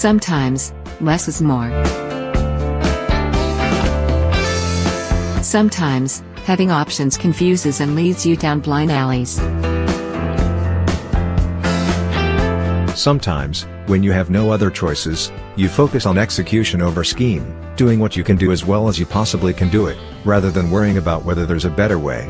Sometimes, less is more. Sometimes, having options confuses and leads you down blind alleys. Sometimes, when you have no other choices, you focus on execution over scheme, doing what you can do as well as you possibly can do it, rather than worrying about whether there's a better way.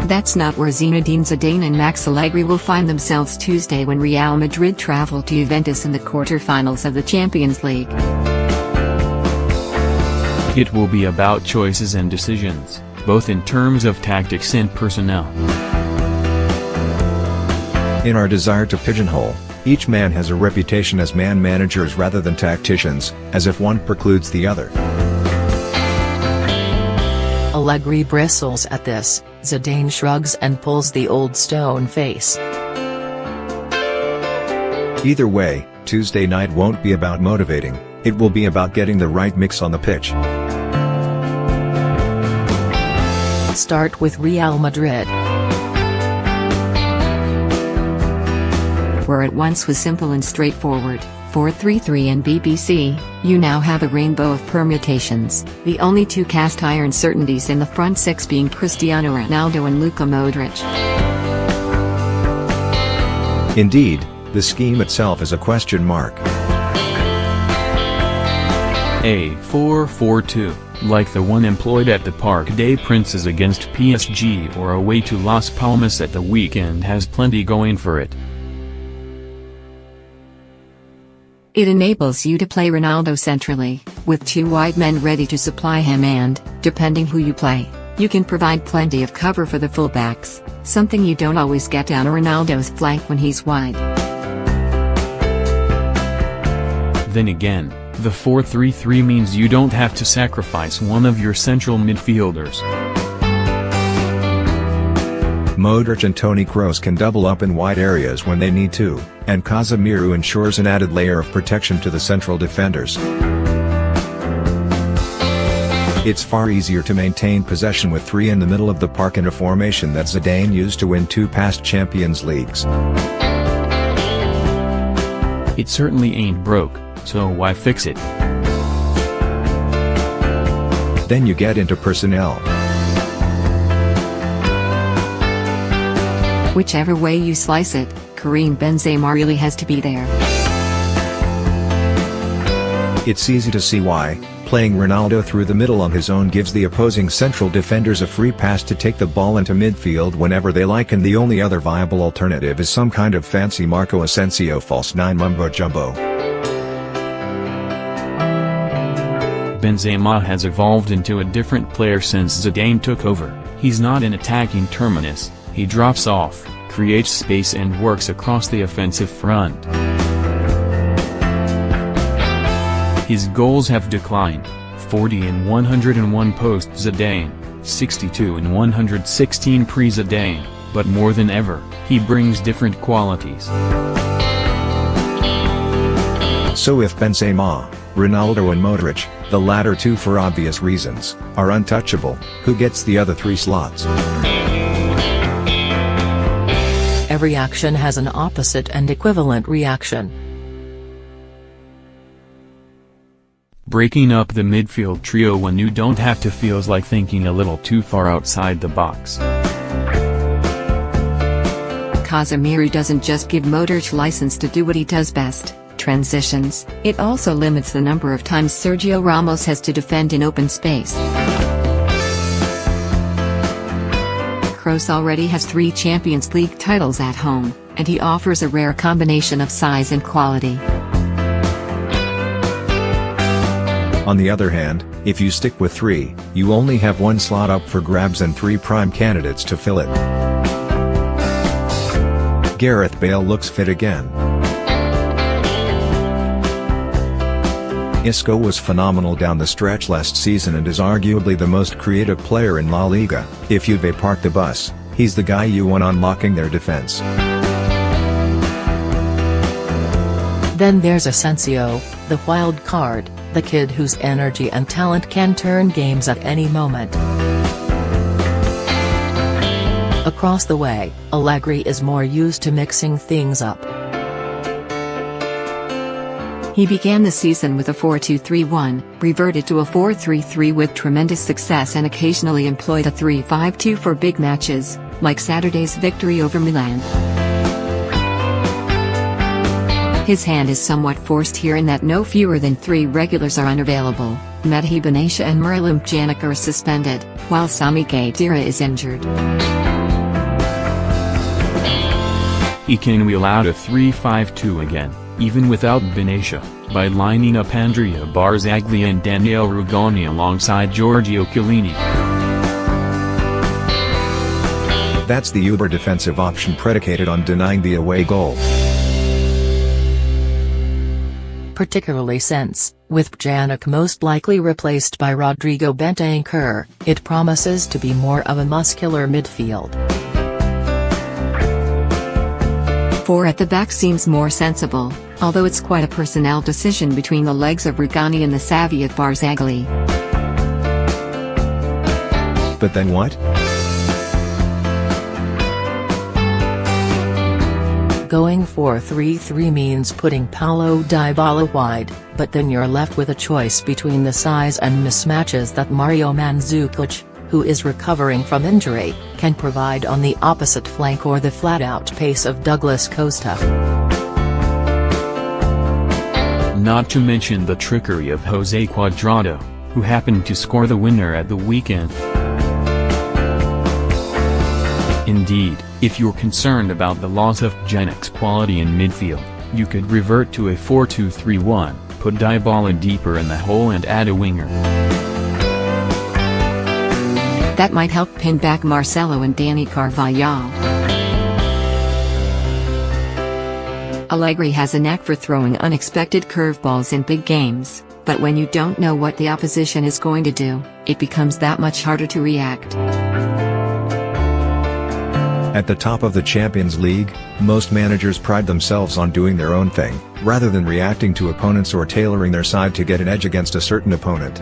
That's not where Zinedine Zidane and Max Allegri will find themselves Tuesday when Real Madrid travel to Juventus in the quarter-finals of the Champions League. It will be about choices and decisions, both in terms of tactics and personnel. In our desire to pigeonhole, each man has a reputation as man-managers rather than tacticians, as if one precludes the other. Allegri bristles at this, Zidane shrugs and pulls the old stone face. Either way, Tuesday night won't be about motivating, it will be about getting the right mix on the pitch. Start with Real Madrid. Where it once was simple and straightforward, 4-3-3 and BBC, you now have a rainbow of permutations, the only two cast-iron certainties in the front six being Cristiano Ronaldo and Luka Modric. Indeed, the scheme itself is a question mark. A 4-4-2, like the one employed at the Parc des Princes against PSG or away to Las Palmas at the weekend, has plenty going for it. It enables you to play Ronaldo centrally, with two wide men ready to supply him and, depending who you play, you can provide plenty of cover for the fullbacks, something you don't always get down Ronaldo's flank when he's wide. Then again, the 4-3-3 means you don't have to sacrifice one of your central midfielders. Modric and Toni Kroos can double up in wide areas when they need to, and Casemiro ensures an added layer of protection to the central defenders. It's far easier to maintain possession with three in the middle of the park in a formation that Zidane used to win two past Champions Leagues. It certainly ain't broke, so why fix it? Then you get into personnel. Whichever way you slice it, Karim Benzema really has to be there. It's easy to see why. Playing Ronaldo through the middle on his own gives the opposing central defenders a free pass to take the ball into midfield whenever they like, and the only other viable alternative is some kind of fancy Marco Asensio false nine mumbo-jumbo. Benzema has evolved into a different player since Zidane took over. He's not an attacking terminus, he drops off, creates space and works across the offensive front. His goals have declined, 40 in 101 post-Zidane, 62 in 116 pre-Zidane, but more than ever, he brings different qualities. So if Benzema, Ronaldo and Modric, the latter two for obvious reasons, are untouchable, who gets the other three slots? Every action has an opposite and equivalent reaction. Breaking up the midfield trio when you don't have to feels like thinking a little too far outside the box. Casemiro doesn't just give Modric license to do what he does best, transitions, it also limits the number of times Sergio Ramos has to defend in open space. Kroos already has 3 Champions League titles at home, and he offers a rare combination of size and quality. On the other hand, if you stick with 3, you only have 1 slot up for grabs and 3 prime candidates to fill it. Gareth Bale looks fit again. Isco was phenomenal down the stretch last season and is arguably the most creative player in La Liga. If Juve park the bus, he's the guy you want unlocking their defense. Then there's Asensio, the wild card, the kid whose energy and talent can turn games at any moment. Across the way, Allegri is more used to mixing things up. He began the season with a 4-2-3-1, reverted to a 4-3-3 with tremendous success and occasionally employed a 3-5-2 for big matches, like Saturday's victory over Milan. His hand is somewhat forced here in that no fewer than 3 regulars are unavailable. Mehdi Benatia and Miralem Pjanic are suspended, while Sami Khedira is injured. He can wheel out a 3-5-2 again, even without Benatia, by lining up Andrea Barzagli and Daniele Rugani alongside Giorgio Chiellini. That's the uber defensive option predicated on denying the away goal. Particularly since, with Pjanic most likely replaced by Rodrigo Bentancur, it promises to be more of a muscular midfield. 4 at the back seems more sensible, although it's quite a personnel decision between the legs of Rugani and the savvy of Barzagli. But then what? Going 4-3-3 means putting Paulo Dybala wide, but then you're left with a choice between the size and mismatches that Mario Mandzukic, who is recovering from injury, can provide on the opposite flank or the flat-out pace of Douglas Costa. Not to mention the trickery of Jose Cuadrado, who happened to score the winner at the weekend. Indeed, if you're concerned about the loss of Pjanic's quality in midfield, you could revert to a 4-2-3-1, put Dybala deeper in the hole and add a winger. That might help pin back Marcelo and Dani Carvajal. Allegri has a knack for throwing unexpected curveballs in big games, but when you don't know what the opposition is going to do, it becomes that much harder to react. At the top of the Champions League, most managers pride themselves on doing their own thing, rather than reacting to opponents or tailoring their side to get an edge against a certain opponent.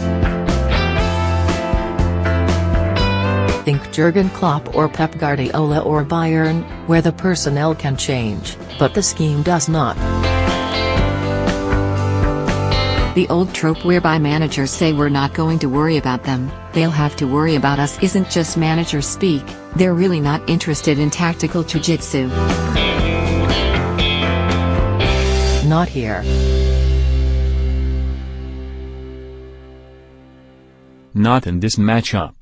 Think Jurgen Klopp or Pep Guardiola or Bayern, where the personnel can change, but the scheme does not. The old trope whereby managers say we're not going to worry about them, they'll have to worry about us isn't just manager speak, they're really not interested in tactical jiu-jitsu. Not here. Not in this matchup.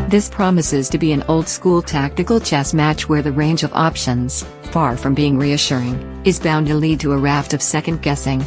This promises to be an old-school tactical chess match where the range of options, far from being reassuring, is bound to lead to a raft of second-guessing.